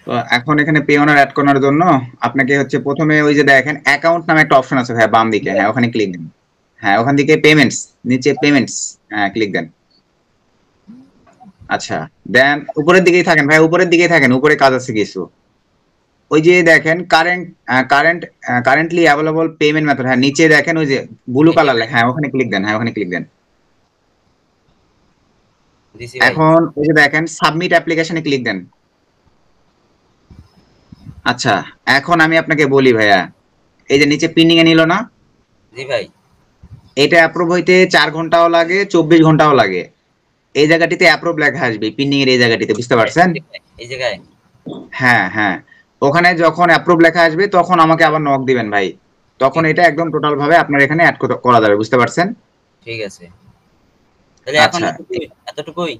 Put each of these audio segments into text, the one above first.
তো এখন এখানে পে অনার অ্যাড করার জন্য আপনাকে হচ্ছে প্রথমে ওই যে দেখেন অ্যাকাউন্ট নামে একটা অপশন আছে ভাই বাম দিকে, হ্যাঁ ওখানে ক্লিক দেন। হ্যাঁ ওখান থেকে পেমেন্টস, নিচে পেমেন্টস, হ্যাঁ ক্লিক দেন। আচ্ছা, দেন উপরের দিকেই থাকেন ভাই, উপরের দিকেই থাকেন, উপরে কাজ আছে কিছু। ওই যে দেখেন কারেন্টলি অ্যাভেলেবল পেমেন্ট মেথড, হ্যাঁ নিচে দেখেন ওই যে ব্লু এই যে কালার ভাই, লেখা, হ্যাঁ ওখানে ক্লিক দেন, হ্যাঁ ওখানে ক্লিক দেন। দিছি ভাই। এখন ওই যে দেখেন সাবমিট অ্যাপ্লিকেশনে ক্লিক দেন। আচ্ছা, এখন আমি আপনাকে বলি ভাইয়া, এই যে নিচে পিন্ডিং এ নিল না, জি ভাই। এটা অ্যাপ্রুভ হইতে 4 ঘন্টাও লাগে, 24 ঘন্টাও লাগে। এই জায়গাটিতে অ্যাপ্রুভ লেখা আসবে পিন্ডিং এর এই জায়গাটিতে, বুঝতে পারছেন? এই জায়গায়। হ্যাঁ হ্যাঁ, ওখানে যখন অ্যাপ্রুভ লেখা আসবে তখন আমাকে আবার নক দিবেন ভাই, তখন ঠিক এটা একদম টোটাল ভাবে আপনার এখানে অ্যাড করা যাবে, বুঝতে পারছেন? ঠিক আছে। তাহলে এখন আচ্ছা, এতটুকুই?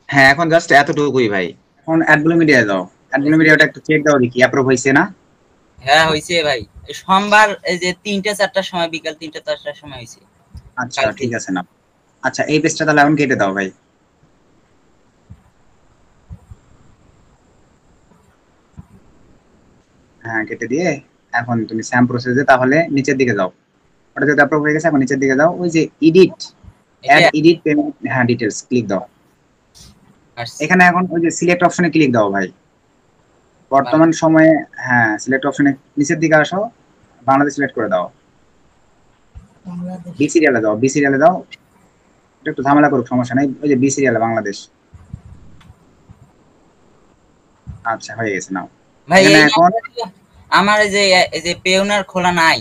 হ্যাঁ এখন জাস্ট এতটুকুই ভাই। এখন অ্যাডগুলো মিডিয়া দাও, অ্যাডগুলো মিডিয়াটা একটু চেক দাও দেখি অ্যাপ্রুভ হয়েছে না। হ্যাঁ হইছে ভাই। এই সোমবার এই যে ৩টা ৪টার সময়, বিকাল ৩টা ৪টার সময় হইছে। আচ্ছা কালকে। ঠিক আছে না। আচ্ছা এই পেজটা তাহলে এখন কেটে দাও ভাই। হ্যাঁ কেটে দিয়ে এখন তুমি স্যাম প্রসেসে তাহলে নিচের দিকে যাও। ওটা যেহেতু অ্যাপ্রুভ হয়ে গেছে, এখন নিচের দিকে যাও, ওই যে এডিট, অ্যাড এটা এডিট পেমেন্ট, হ্যাঁ ডিটেলস ক্লিক দাও। আসছে। এখানে এখন ওই যে সিলেক্ট অপশনে ক্লিক দাও ভাই। বর্তমান বাংলাদেশ। সময়ে, হ্যাঁ সিলেক্ট অপশনে নিচের দিকে আসো, বাংলাদেশ সিলেক্ট করে দাও। বি সিরিয়ালে দাও, বি সিরিয়ালে দাও। এটা একটু ঝামেলা করুক সমস্যা নাই, ওই যে বি সিরিয়ালে বাংলাদেশ। আচ্ছা হয়ে গেছে নাও। ভাই এখানে এই এখন, নাম্বার আমার এই যে পেওনার খোলা নাই।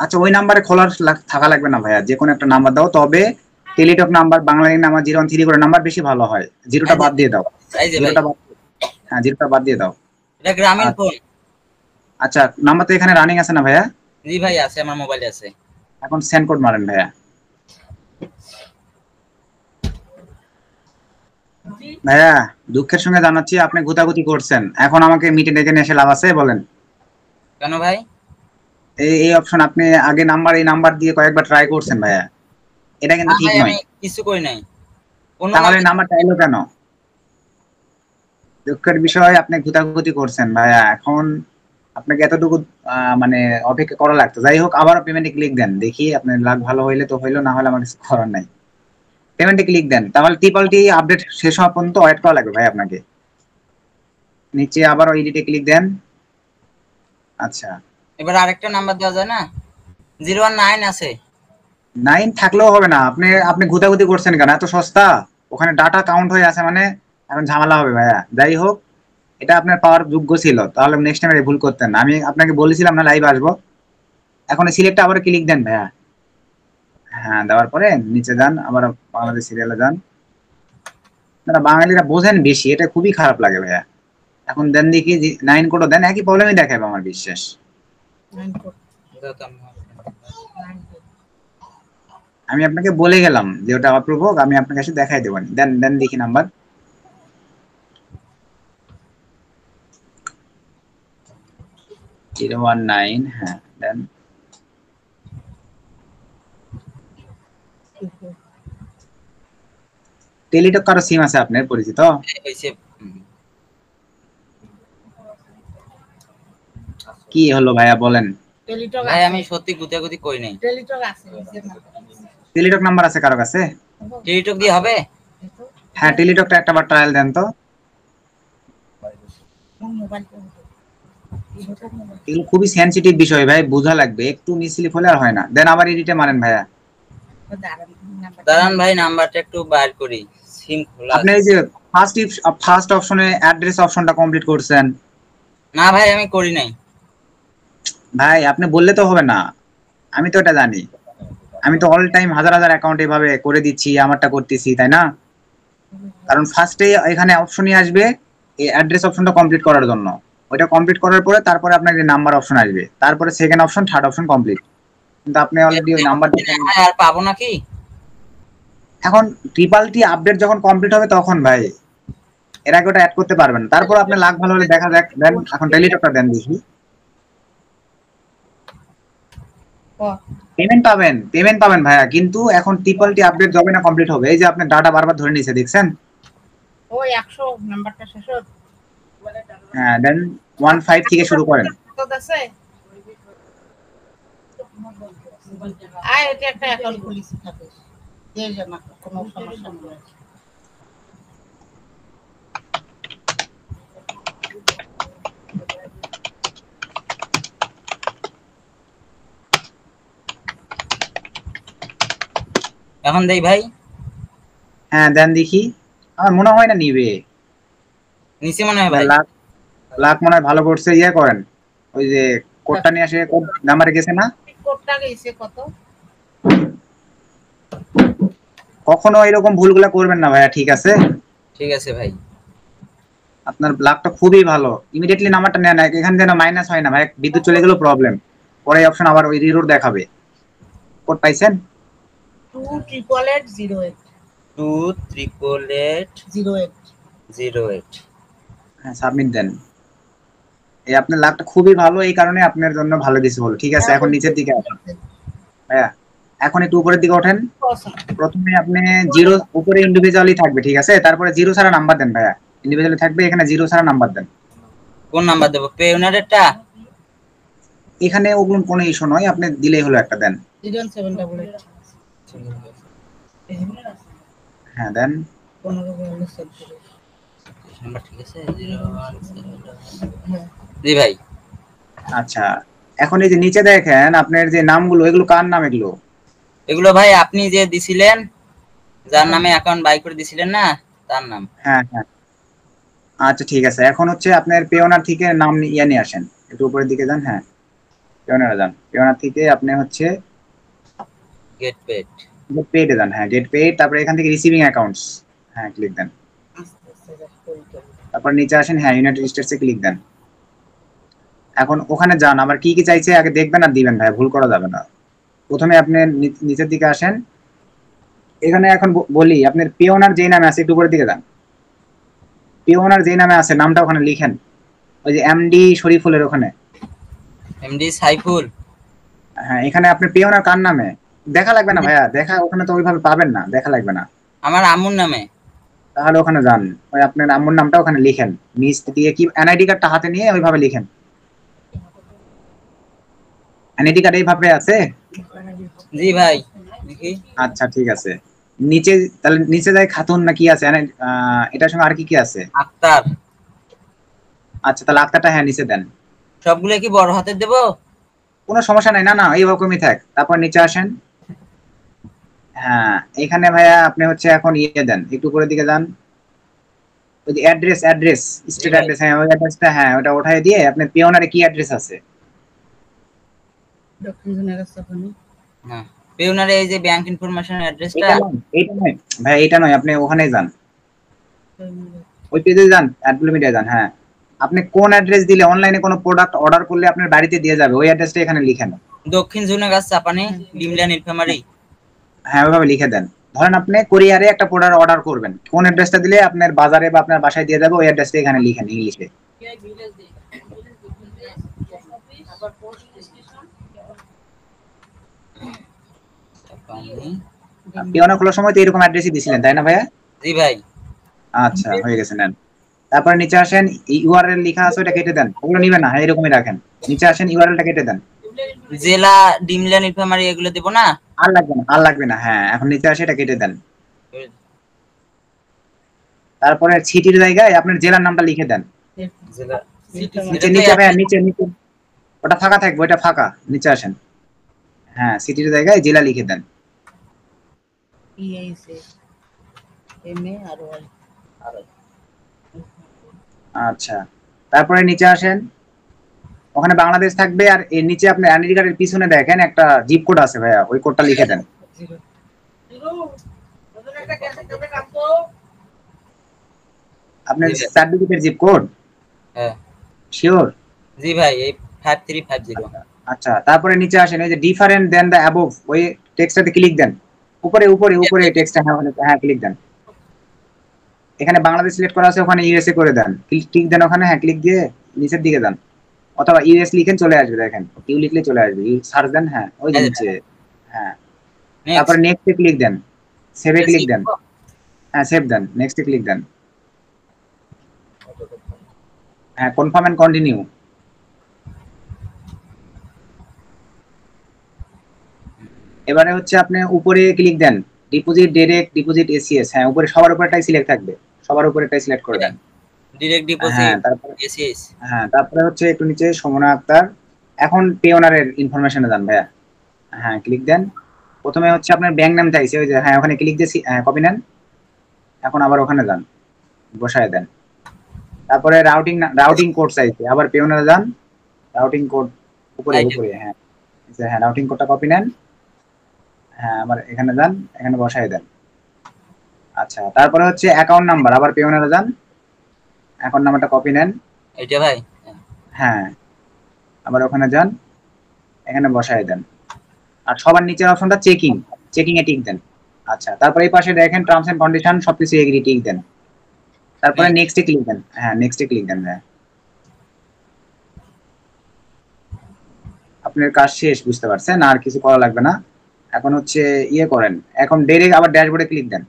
আচ্ছা ওই নাম্বারে খোলার থাকা লাগবে না ভাইয়া, যে কোনো একটা নাম্বার দাও, তবে টেলিটক নাম্বার, বাংলালিংক নাম্বার, 013 করে নাম্বার বেশি ভালো হয়, জিরোটা এই যে বাদ দিয়ে দাও। এই যে ভাই, জিরোটা বাদ, হ্যাঁ জিরোটা বাদ দিয়ে দাও। এটা গ্রামীণ আচ্ছা, ফোন। আচ্ছা নাম্বার তো এখানে রানিং আছে না ভাইয়া? জি ভাই আছে, আমার মোবাইলে আছে। এখন সেন্ড কোড মারেন ভাইয়া। ভাইয়া দুঃখের সঙ্গে জানাচ্ছি আপনি গুতাগুতি করছেন, এখন আমাকে মিটে ডেকে নিয়ে এসে লাভ আছে বলেন? কেন ভাই? এই অপশন আপনি আগে নাম্বার, এই নাম্বার দিয়ে কয়েকবার ট্রাই করছেন ভাইয়া, এটা না কিন্তু ঠিক ভাই, নয়। আমি কিছু করি নাই। অন্য তাহলে নাম্বার। নাম্বারটা এলো কেন? দুঃখের বিষয় আপনি গুতাগুতি করছেন ভাইয়া, এখন আপনাকে এতটুকু মানে অপেক্ষা করা লাগতো। যাই হোক, আবারও পেমেন্টে ক্লিক দেন, দেখি আপনার লাভ ভালো হইলে তো হইলো, না হলে আমার কিছু করার নাই। পেমেন্টে ক্লিক দেন, তাহলে টি আপডেট শেষ হওয়া পর্যন্ত ওয়েট করা লাগবে ভাই আপনাকে। নিচে আবার এডিটে ক্লিক দেন। আচ্ছা, এবার আরেকটা নাম্বার দেওয়া যায় না? 019 আছে। 9 থাকলেও হবে না, আপনি আপনি গুতাগুতি করছেন কেন, এত সস্তা, ওখানে ডাটা কাউন্ট হয়ে আছে মানে এখন ঝামেলা হবে ভাইয়া। যাই হোক, এটা আপনার পাওয়ার যোগ্য ছিল, তাহলে নেক্সট টাইম ভুল করতেন না। আমি আপনাকে বলেছিলাম না লাইভ আসবো। এখন সিলেক্ট আবার ক্লিক দেন ভাইয়া। হ্যাঁ দেওয়ার পরে নিচে যান, আবার বাংলাদেশ সিরিয়ালে যান। আপনারা বাঙালিরা বোঝেন বেশি, এটা খুবই খারাপ লাগে ভাইয়া। এখন দেন দেখি 9 কোডও দেন, একই প্রবলেমই দেখাবে আমার বিশ্বাস। আমি আপনাকে বলে গেলাম যে ওটা অ্যাপ্রুভ হোক, আমি আপনাকে এসে দেখাই দেবো। দেন দেন দেখি নাম্বার। 019, হ্যাঁ দেন। টেলিটক কারো সিম আছে আপনার পরিচিত? হয়েছে। কি হলো ভাইয়া বলেন? ভাই আমি সত্যি গুতাগুতি করি নাই। টেলিটক নাম্বার আছে কারো কাছে? টেলিটক দিয়ে হবে? হ্যাঁ টেলিটকটা একটা বার ট্রায়াল দেন তো। এগুলো খুবই সেনসিটিভ বিষয় ভাই, বোঝা লাগবে, একটু মিসলিপ হলে আর হয় না। দেন আবার এডিটে মারেন ভাইয়া। দাঁড়ান ভাই, নাম্বারটা একটু বাইর করি। সিম খোলা আপনি আছে। এই যে ফার্স্ট অপশনে অ্যাড্রেস অপশনটা কমপ্লিট করছেন? না ভাই, আমি করি নাই। ভাই আপনি বললে তো হবে না, আমি তো এটা জানি। আমি তো অল টাইম হাজার হাজার অ্যাকাউন্ট এভাবে করে দিচ্ছি, আমারটা করতেছি তাই না? কারণ ফার্স্টে এখানে অপশনই আসবে এই অ্যাড্রেস অপশনটা কমপ্লিট করার জন্য। ওইটা কমপ্লিট করার পরে তারপরে আপনার যে নাম্বার অপশন আসবে, তারপরে second option, third option complete. কিন্তু আপনি অলরেডি ওই নাম্বার দিচ্ছেন। আর পাবো নাকি? এখন আপডেট যখন কমপ্লিট হবে তখন ভাই, এর আগে ওটা অ্যাড করতে পারবেন না। তারপর আপনার লাখ ভালো হলে দেখা যাক। দেন এখন টেলিটকটা দেন দেখি। পেমেন্ট পাবেন ভাইয়া, কিন্তু এখন আপডেট যবে না কমপ্লিট হবে, এই যে আপনার ডাটা বারবার ধরে নিছে দেখছেন। ওই 100 নাম্বারটা শেষ। হ্যাঁ দেন 15 থেকে শুরু করেন। কত আছে আয় এটা একটা অ্যাকাউন্ট খুলিস থাকে দিয়ে জানা কোনো সমস্যা নেই এখন দেই ভাই, হ্যাঁ দেন দেখি, আমার মনে হয় না নিবে। নিচে মনে হয় ভাই। লাখ লাখ মনে হয় ভালো করছে, ইয়ে করেন ওই যে কোডটা নিয়ে আসে, কোড নাম্বারে গেছে না, কোডটা গেছে কত কখনো এরকম ভুলগুলা করবেন না ভাইয়া, ঠিক আছে? ঠিক আছে ভাই। আপনার লাকটা খুবই ভালো, ইমিডিয়েটলি নাম্বারটা নেন, এখান থেকে মাইনাস হয় না ভাই, বিদ্যুৎ চলে গেলেও প্রবলেম, পরে অপশন আবার ওই রিরোড দেখাবে। কোড পাইছেন? 28808 28808। হ্যাঁ সাবমিট দেন। এই আপনার লাকটা খুবই ভালো, এই কারণে আপনার জন্য ভালো কিছু হলো। ঠিক আছে, এখন নিচের দিকে আসেন ভাইয়া, এখন একটু উপরের দিকে ওঠেন। প্রথমে আপনি জিরো উপরে ইন্ডিভিজুয়ালি থাকবে, ঠিক আছে, তারপরে জিরো ছাড়া নাম্বার দেন ভাইয়া, ইন্ডিভিজুয়ালি থাকবে, এখানে জিরো ছাড়া নাম্বার দেন। কোন নাম্বার দেব, পেওনারেরটা? এখানে ওগুলো কোনো ইস্যু নয়, আপনি দিলেই হলো, একটা দেন। 01788 হ্যাঁ দেন। 15 নাম্বার ঠিক আছে 017 জি ভাই। আচ্ছা, এখন এই যে নিচে দেখেন আপনার যে নামগুলো, এগুলো কার নাম এগুলো? এগুলো ভাই আপনি যে দিছিলেন, যার নামে অ্যাকাউন্ট বাই করে দিছিলেন না, তার নাম। হ্যাঁ হ্যাঁ, আচ্ছা ঠিক আছে, এখন হচ্ছে আপনার পেওনার থেকে নাম ইয়ে নিয়ে আসেন, একটু উপরের দিকে যান। হ্যাঁ পেওনারে যান, পেওনার থেকে আপনি হচ্ছে গেট পেড। গেট পেইডে যান। হ্যাঁ গেট পেইড, তারপরে এখান থেকে রিসিভিং অ্যাকাউন্টস, হ্যাঁ ক্লিক দেন। তারপর নিচে আসেন, হ্যাঁ ইউনাইটেড স্টেটসে ক্লিক দেন। এখন ওখানে যান, আবার কি কি চাইছে আগে দেখবেন আর দিবেন ভাই, ভুল করা যাবে না। প্রথমে আপনি নিচের দিকে আসেন, এখানে এখন বলি আপনার পেওনার যেই নামে আছে একটু উপরের দিকে যান, পেওনার যেই নামে আছে নামটা ওখানে লিখেন, ওই যে এমডি শরীফুলের ওখানে। এমডি সাইফুল। হ্যাঁ এখানে আপনি পেওনার কার নামে, দেখা লাগবে না ভাইয়া, দেখা ওখানে তো ওইভাবে পাবেন না, দেখা লাগবে না। আমার আম্মুর নামে। তাহলে ওখানে যান, ওই আপনার আম্মুর নামটা ওখানে লিখেন, নিচ দিয়ে কি এনআইডি কার্ডটা হাতে নিয়ে ওইভাবে লিখেন। এনআইডি কার্ড এইভাবে আছে? জি ভাই দেখি। আচ্ছা ঠিক আছে, নিচে তাহলে নিচে যায় খাতুন না কি আছে, এটার সঙ্গে আর কি কি আছে? আক্তার। আচ্ছা তাহলে আক্তারটা হ্যাঁ নিচে দেন। সবগুলো কি বড় হাতের দেব? কোনো সমস্যা নাই, না না এইরকমই থাক। তারপর নিচে আসেন, হ্যাঁ এখানে ভাইয়া আপনি হচ্ছে এখন ইয়ে দেন, একটু উপরের দিকে যান, ওই যে অ্যাড্রেস স্ট্রিট ভাই। অ্যাড্রেস, হ্যাঁ ওই অ্যাড্রেসটা, হ্যাঁ ওটা উঠাই দিয়ে আপনি পিওনারে কি অ্যাড্রেস আছে? হ্যাঁ পেওনারে এই যে ব্যাংক ইনফরমেশন অ্যাড্রেসটা। এইটা নয় ভাই, এইটা নয়, আপনি ওখানে যান, ওই পেজে যান, অ্যাড লিমিটে যান। হ্যাঁ আপনি কোন অ্যাড্রেস দিলে অনলাইনে কোনো প্রোডাক্ট অর্ডার করলে আপনার বাড়িতে দিয়ে যাবে, ওই অ্যাড্রেসটা এখানে লিখেন। দক্ষিণ ঝুনাগাছ চাপানি ডিমলা নীলফামারী। হ্যাঁ ওইভাবে লিখে দেন। ধরেন আপনি কোরিয়ারে একটা প্রোডাক্ট অর্ডার করবেন, কোন অ্যাড্রেসটা দিলে আপনার বাজারে বা আপনার বাসায় দিয়ে যাবে, ওই অ্যাড্রেসটা এখানে লিখেন ইংলিশে। পিওনা খোলার সময় তো এরকম অ্যাড্রেসই দিছিলেন তাই না ভাইয়া? জি ভাই। আচ্ছা হয়ে গেছে, নেন। তারপরে নিচে আসেন, ইউআরএল লেখা আছে ওটা কেটে দেন, ওগুলো নিবেন না, হ্যাঁ এরকমই রাখেন। নিচে আসেন, ইউআরএলটা কেটে দেন। জেলা ডিমলা নীলফামারী এগুলো দেব না? আর লাগবে না, আর লাগবে না, হ্যাঁ এখন নিচে আসে এটা কেটে দেন। তারপরে সিটির জায়গায় আপনার জেলার নামটা লিখে দেন। জেলা নিচে নিচে ভাইয়া, নিচে নিচে ওটা ফাঁকা থাকবে, ওটা ফাঁকা, নিচে আসেন। হ্যাঁ সিটির জায়গায় জেলা লিখে দেন। আচ্ছা তারপরে নিচে আসেন, ওখানে বাংলাদেশ থাকবে, আর এর নিচে আপনি আইডেন্টি কার্ডের পিছনে দেখেন একটা জিপ কোড আছে ভাইয়া, ওই কোডটা লিখে দেন। আপনার 4 ডিজিটের জিপ কোড? হ্যাঁ শিওর? জি ভাই এই 5350। আচ্ছা তারপরে নিচে আসেন, এই যে ডিফারেন্ট দেন দ্য অ্যাবভ, ওই টেক্সটটাতে ক্লিক দেন, উপরে উপরে উপরে টেক্সটটা, হ্যাঁ ক্লিক দেন। এখানে বাংলাদেশ সিলেক্ট করা আছে, ওখানে ইউএসএ করে দেন, ক্লিক দেন ওখানে, হ্যাঁ ক্লিক দিয়ে নিচের দিকে যান, অথবা ইউএস লিখেন চলে আসবে, দেখেন ইউ লিখলে চলে আসবে, ইউ সার্চ দেন, হ্যাঁ ওই যে নিচে, হ্যাঁ। তারপরে নেক্সটে ক্লিক দেন, সেভে ক্লিক দেন, হ্যাঁ সেভ দেন, নেক্সটে ক্লিক দেন। হ্যাঁ, কনফার্ম এন্ড কন্টিনিউ। এবারে হচ্ছে আপনি উপরে ক্লিক দেন, ডিপোজিট ডাইরেক্ট, ডিপোজিট এসিএস। হ্যাঁ, উপরে সবার উপরেটাই সিলেক্ট থাকবে, সবার উপরেটাই সিলেক্ট করে দেন। ডিরেক্ট হ্যাঁ, ডিপোজিট তারপরে এসএস। হ্যাঁ, তারপরে হচ্ছে একটু নিচে সমনা আক্তার। এখন পে ওনারের ইনফরমেশনে যান ভাইয়া। হ্যাঁ, ক্লিক দেন। প্রথমে হচ্ছে আপনার ব্যাংক নাম চাইছে, ওই যে হ্যাঁ ওখানে ক্লিক দিয়ে কপি নেন। এখন আবার ওখানে যান, বসায় দেন। তারপরে রাউটিং কোড চাইছে, আবার পে ওনারে যান, রাউটিং কোড উপরে উপরে। হ্যাঁ হ্যাঁ, রাউটিং কোডটা কপি নেন। হ্যাঁ, আবার এখানে যান, এখানে বসায় দেন। আচ্ছা, তারপরে হচ্ছে অ্যাকাউন্ট নাম্বার, আবার পে ওনারে যান, অ্যাকাউন্ট নাম্বারটা কপি নেন। এটা ভাই। হ্যাঁ, আবার ওখানে যান, এখানে বসায় দেন। আর সবার নিচের অপশনটা চেকিং, চেকিং এ টিক দেন। আচ্ছা, তারপরে এই পাশে দেখেন টার্মস এন্ড কন্ডিশন, সবকিছু এগ্রি টিক দেন। তারপরে নেক্সট এ ক্লিক দেন। হ্যাঁ, নেক্সট এ ক্লিক দেন। হ্যাঁ, আপনার কাজ শেষ, বুঝতে পারছেন, আর কিছু করা লাগবে না। এখন হচ্ছে ইয়ে করেন, এখন ডাইরেক্ট আবার ড্যাশবোর্ডে ক্লিক দেন।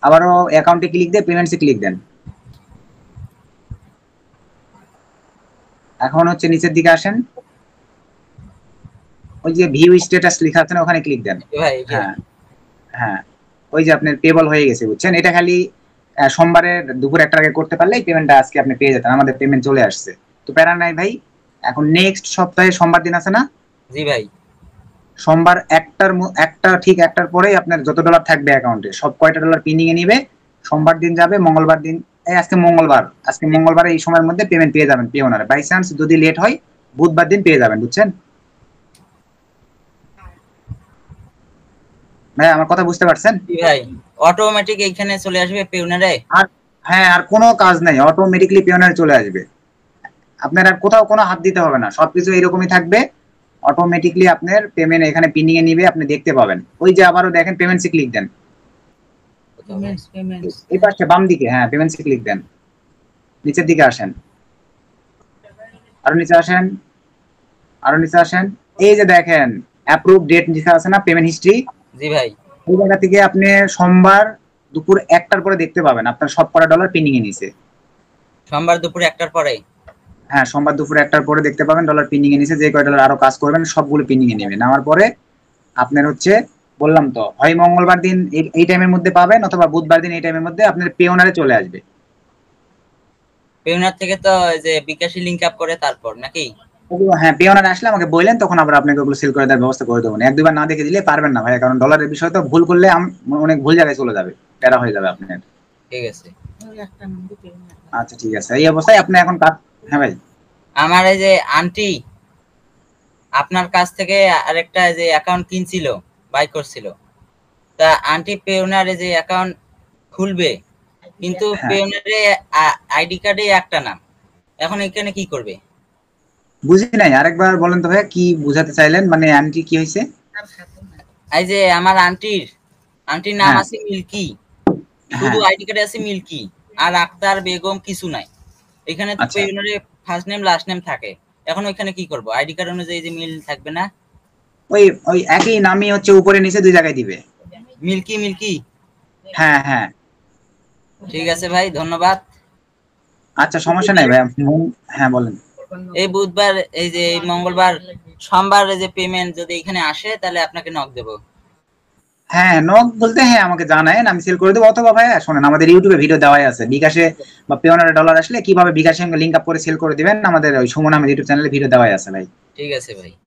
আবারও অ্যাকাউন্টে ক্লিক দিয়ে পেমেন্টসে ক্লিক দেন। এখন হচ্ছে নিচের দিকে আসেন, ওই যে ভিউ স্ট্যাটাস লেখা আছে না, ওখানে ক্লিক দেন। ভাই হ্যাঁ হ্যাঁ, ওই যে আপনার পেবল হয়ে গেছে, বুঝছেন। এটা খালি সোমবারের দুপুর 1টার আগে করতে পারলেই পেমেন্টটা আজকে আপনি পেয়ে যেতেন। আমাদের পেমেন্ট চলে আসছে, তো প্যারা নাই ভাই। এখন নেক্সট সপ্তাহে সোমবার দিন আছে না? জি ভাই। সোমবার ঠিক একটার পরেই আপনার যত ডলার থাকবে অ্যাকাউন্টে, সব কয়টা ডলার পেন্ডিং এ নিবে, সোমবার দিন যাবে, মঙ্গলবার দিন, এই আজকে মঙ্গলবার এই সময়ের মধ্যে পেমেন্ট পেয়ে যাবেন পে ওনারে। বাই চান্স যদি লেট হয়, বুধবার দিন পেয়ে যাবেন, বুঝছেন ভাই? আমার কথা বুঝতে পারছেন? জি ভাই, অটোমেটিক এইখানে চলে আসবে পে ওনারে। আর হ্যাঁ, আর কোনো কাজ নাই, অটোমেটিকলি পে ওনারে চলে আসবে। আপনার আর কোথাও কোনো হাত দিতে হবে না, সবকিছু এরকমই থাকবে। অটোমেটিকলি আপনার পেমেন্ট এখানে পেন্ডিং এ নিবে, আপনি দেখতে পাবেন। ওই যে আবারও দেখেন পেমেন্টসে ক্লিক দেন, এই পাশে বাম দিকে। হ্যাঁ, পেমেন্টসে ক্লিক দেন, নিচের দিকে আসেন, আরো নিচে আসেন, আরো নিচে আসেন। এই যে দেখেন অ্যাপ্রুভ ডেট লেখা আছে না, পেমেন্ট হিস্ট্রি। জি ভাই। এই জায়গা থেকে আপনি সোমবার দুপুর 1টার পরে দেখতে পাবেন আপনার সব কটা ডলার পেন্ডিং এ নিছে। সোমবার দুপুর 1টার পরে? হ্যাঁ, সোমবার দুপুর 1টার পরে দেখতে পাবেন ডলার পেন্ডিং এ নিছে। যে কয় ডলার আরো কাজ করবেন সবগুলো পেন্ডিং এ নেবে। নেওয়ার পরে আপনার হচ্ছে বললাম তো, হয় মঙ্গলবার দিন এই টাইমের মধ্যে পাবেন, অথবা বুধবার দিন এই টাইমের মধ্যে আপনার পে ওনারে চলে আসবে। পে ওনার থেকে তো যে বিকাশী লিংক আপ করে তারপর নাকি? হ্যাঁ, পে ওনারে আসলে আমাকে বললেন, তখন আবার আপনাকে ওগুলো সেল করে দেওয়ার ব্যবস্থা করে দেবো। এক দুবার না দেখে দিলে পারবেন না ভাই, কারণ ডলারের বিষয় তো ভুল করলে অনেক ভুল জায়গায় চলে যাবে, প্যারা হয়ে যাবে আপনার। ঠিক আছে। আচ্ছা ঠিক আছে, এই অবস্থায় আপনি এখন কাজ। হ্যাঁ ভাই, আমার এই যে আন্টি আপনার কাছ থেকে আরেকটা যে অ্যাকাউন্ট কিনছিল, বাই করছিল, তা আন্টি পে ওনারে যে অ্যাকাউন্ট খুলবে, কিন্তু পে ওনারে আইডি কার্ডে একটা নাম, এখন এখানে কি করবে? বুঝি নাই, আরেকবার বলেন তো ভাই, কি বুঝাতে চাইলেন? মানে আন্টি কি হয়েছে? এই যে আমার আন্টির নাম আছে মিল্কি, শুধু আইডি কার্ডে আছে মিল্কি, আর আক্তার বেগম কিছু নাই। এখানে তো পে ওনারে ফার্স্ট নেম লাস্ট নেম থাকে, এখন ওইখানে কি করব? আইডি কার্ড অনুযায়ী যে মিল থাকবে না? ওই একই নামই হচ্ছে উপরে নিচে দুই জায়গায় দিবে, মিল্কি। হ্যাঁ হ্যাঁ, ঠিক আছে ভাই, ধন্যবাদ। আচ্ছা সমস্যা নাই ভাই। হ্যাঁ বলেন। এই বুধবার, এই যে মঙ্গলবার, সোমবার যে পেমেন্ট যদি এখানে আসে, তাহলে আপনাকে নক দেব। হ্যাঁ, নক বলতে হ্যাঁ আমাকে জানায়েন, আমি সেল করে দেবো। অথবা ভাই শোনেন, আমাদের ইউটিউবে ভিডিও দেওয়াই আছে, বিকাশে বা পেওনারে ডলার আসলে কিভাবে বিকাশের সঙ্গে লিংক আপ করে সেল করে দিবেন, আমাদের ওই সুমন আহমেদ ইউটিউব চ্যানেলে ভিডিও দেওয়াই আছে ভাই। ঠিক আছে ভাই।